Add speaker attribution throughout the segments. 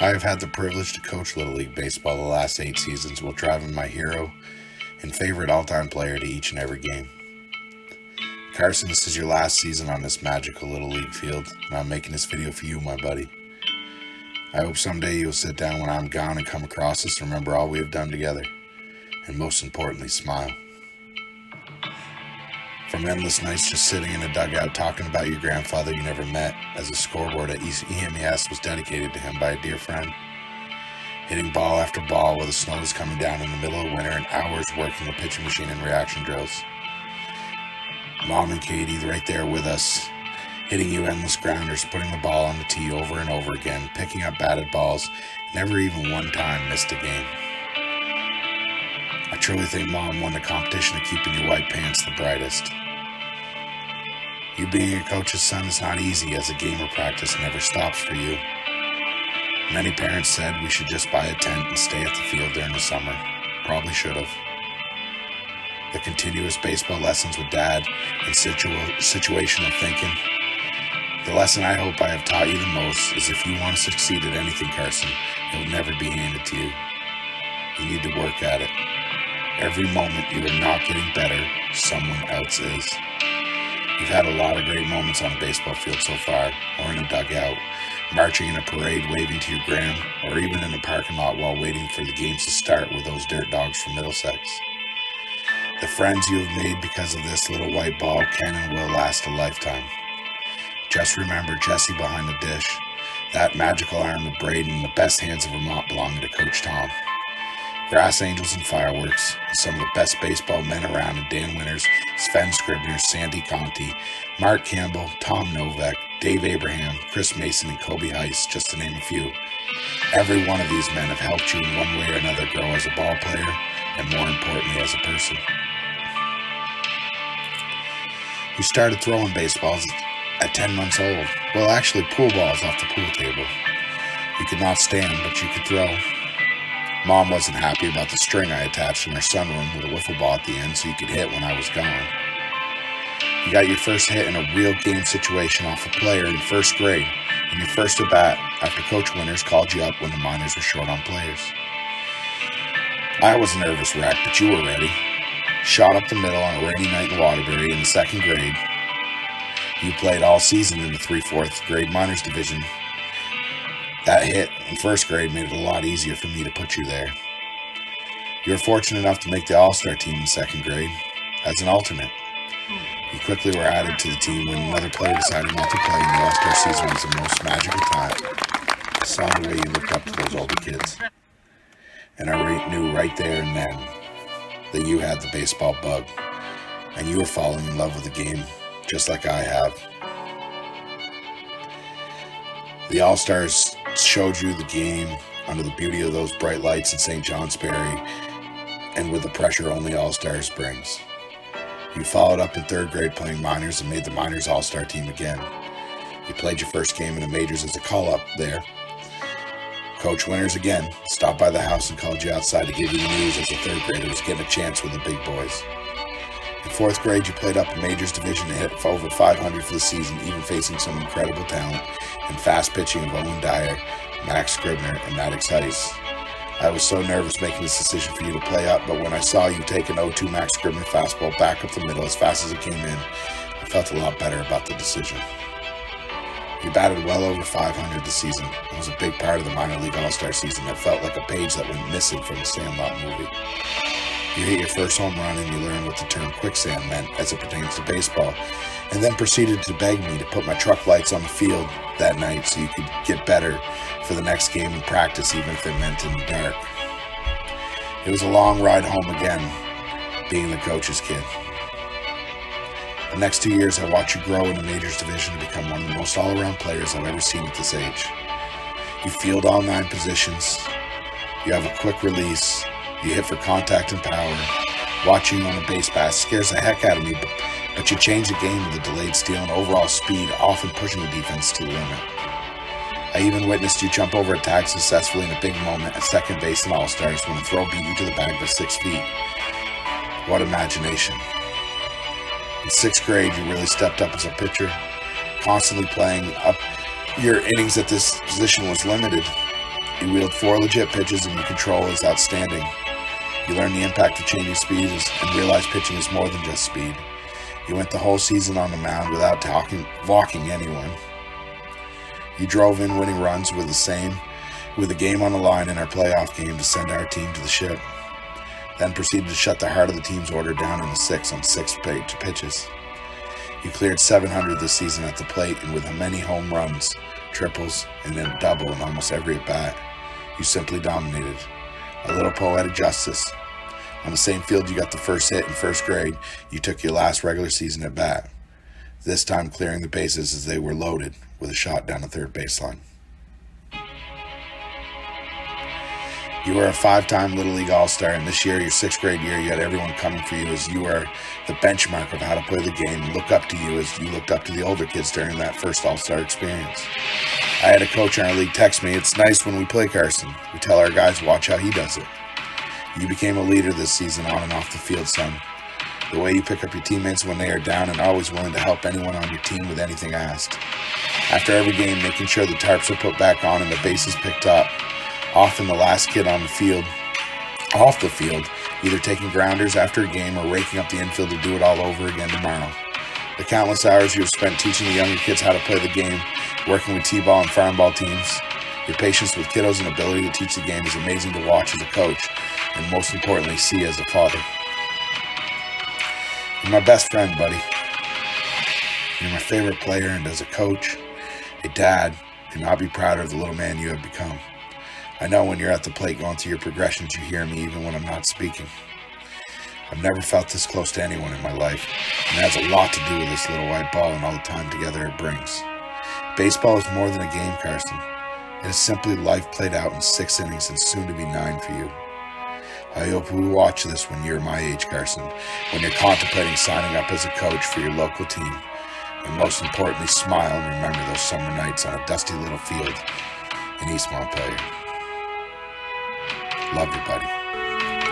Speaker 1: I have had the privilege to coach Little League Baseball the last 8 seasons while driving my hero and favorite all-time player to each and every game. Carson, this is your last season on this magical Little League field, and I'm making this video for you, my buddy. I hope someday you'll sit down when I'm gone and come across us and remember all we have done together, and most importantly, smile. From endless nights just sitting in a dugout talking about your grandfather you never met, as a scoreboard at EMES was dedicated to him by a dear friend. Hitting ball after ball while the snow was coming down in the middle of winter and hours working the pitching machine and reaction drills. Mom and Katie right there with us, hitting you endless grounders, putting the ball on the tee over and over again, picking up batted balls, never even one time missed a game. I truly think Mom won the competition of keeping your white pants the brightest. You being a coach's son is not easy, as a game of practice never stops for you. Many parents said we should just buy a tent and stay at the field during the summer. Probably should have. The continuous baseball lessons with Dad and situational thinking. The lesson I hope I have taught you the most is if you want to succeed at anything, Carson, it will never be handed to you. You need to work at it. Every moment you are not getting better, someone else is. You've had a lot of great moments on a baseball field so far, or in a dugout, marching in a parade waving to your gram, or even in a parking lot while waiting for the games to start with those dirt dogs from Middlesex. The friends you have made because of this little white ball can and will last a lifetime. Just remember Jesse behind the dish, that magical arm of Braden, and the best hands of Vermont belonging to Coach Tom. Grass Angels and Fireworks, and some of the best baseball men around in Dan Winters, Sven Scribner, Sandy Conti, Mark Campbell, Tom Novak, Dave Abraham, Chris Mason, and Kobe Heiss, just to name a few. Every one of these men have helped you in one way or another grow as a ball player, and more importantly, as a person. You started throwing baseballs at 10 months old. Well, actually, pool balls off the pool table. You could not stand, but you could throw. Mom wasn't happy about the string I attached in her sunroom with a wiffle ball at the end so you could hit when I was gone. You got your first hit in a real game situation off a player in first grade, and your first at bat after Coach Winters called you up when the minors were short on players. I was a nervous wreck, but you were ready. Shot up the middle on a rainy night in Waterbury in the second grade. You played all season in the 3/4 grade minors division. That hit in first grade made it a lot easier for me to put you there. You were fortunate enough to make the All-Star team in second grade as an alternate. You quickly were added to the team when another player decided not to play, and the All-Star season was the most magical time. I saw the way you looked up to those older kids, and I knew right there and then that you had the baseball bug, and you were falling in love with the game just like I have. The All-Stars showed you the game under the beauty of those bright lights in St. Johnsbury and with the pressure only All-Stars brings. You followed up in third grade playing minors and made the minors All-Star team again. You played your first game in the majors as a call-up there. Coach Winters again stopped by the house and called you outside to give you the news as a third grader was getting a chance with the big boys. In fourth grade, you played up in Majors Division and hit for over 500 for the season, even facing some incredible talent and fast pitching of Owen Dyer, Max Scribner, and Maddox Heiss. I was so nervous making this decision for you to play up, but when I saw you take an 0-2 Max Scribner fastball back up the middle as fast as it came in, I felt a lot better about the decision. You batted well over 500 this season. It was a big part of the minor league all-star season that felt like a page that went missing from the Sandlot movie. You hit your first home run and you learned what the term quicksand meant as it pertains to baseball, and then proceeded to beg me to put my truck lights on the field that night so you could get better for the next game and practice, even if it meant in the dark. It was a long ride home again, being the coach's kid. The next 2 years I watched you grow in the majors division to become one of the most all-around players I've ever seen at this age. You field all 9 positions. You have a quick release. You hit for contact and power. Watching you on a base pass scares the heck out of me, but you change the game with a delayed steal and overall speed, often pushing the defense to the limit. I even witnessed you jump over a tag successfully in a big moment at second base in All-Stars when a throw beat you to the bag by 6 feet. What imagination. In 6th grade, you really stepped up as a pitcher, constantly playing up. Your innings at this position was limited. You wield 4 legit pitches and your control is outstanding. You learn the impact of changing speeds and realize pitching is more than just speed. You went the whole season on the mound without walking anyone. You drove in winning runs with the game on the line in our playoff game to send our team to the ship. Then proceeded to shut the heart of the team's order down in the 6 on 6 pitches. You cleared 700 this season at the plate, and with many home runs, triples, and then double in almost every at-bat, you simply dominated. A little poetic justice. On the same field you got the first hit in first grade, you took your last regular season at bat, this time clearing the bases as they were loaded with a shot down the third baseline. You were a 5-time Little League All-Star, and this year, your 6th grade year, you had everyone coming for you as you are the benchmark of how to play the game and look up to you as you looked up to the older kids during that first All-Star experience. I had a coach in our league text me, "It's nice when we play Carson. We tell our guys, watch how he does it." You became a leader this season on and off the field, son. The way you pick up your teammates when they are down and always willing to help anyone on your team with anything asked. After every game, making sure the tarps are put back on and the bases picked up. Often the last kid off the field, either taking grounders after a game or raking up the infield to do it all over again tomorrow. The countless hours you have spent teaching the younger kids how to play the game, working with T-ball and farm ball teams. Your patience with kiddos and ability to teach the game is amazing to watch as a coach, and most importantly, see as a father. You're my best friend, buddy. You're my favorite player, and as a coach, a dad, could not be prouder of the little man you have become. I know when you're at the plate going through your progressions, you hear me even when I'm not speaking. I've never felt this close to anyone in my life, and it has a lot to do with this little white ball and all the time together it brings. Baseball is more than a game, Carson. It is simply life played out in 6 innings and soon to be 9 for you. I hope you watch this when you're my age, Carson, when you're contemplating signing up as a coach for your local team, and most importantly, smile and remember those summer nights on a dusty little field in East Montpelier. Love you, buddy.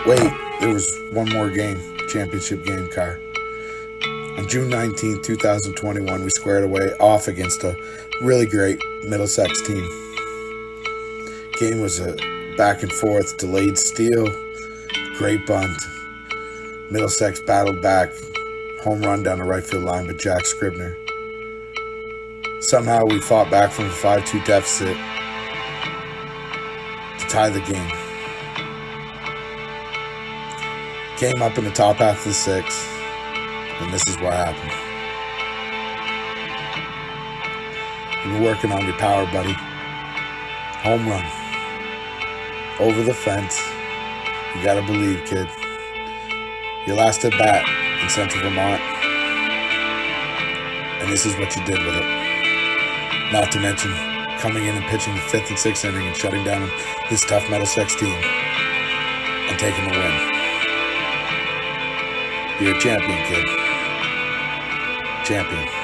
Speaker 1: Wait, there was one more game, championship game, Car. On June 19, 2021, we squared away off against a really great Middlesex team. Game was a back and forth, delayed steal, great bunt. Middlesex battled back, home run down the right field line by Jack Scribner. Somehow we fought back from a 5-2 deficit to tie the game. Came up in the top half of the 6th, and this is what happened. You've been working on your power, buddy. Home run. Over the fence. You gotta believe, kid. Your last at bat in Central Vermont, and this is what you did with it. Not to mention coming in and pitching the 5th and 6th inning and shutting down this tough Middlesex team and taking the win. You're a champion, kid. Champion.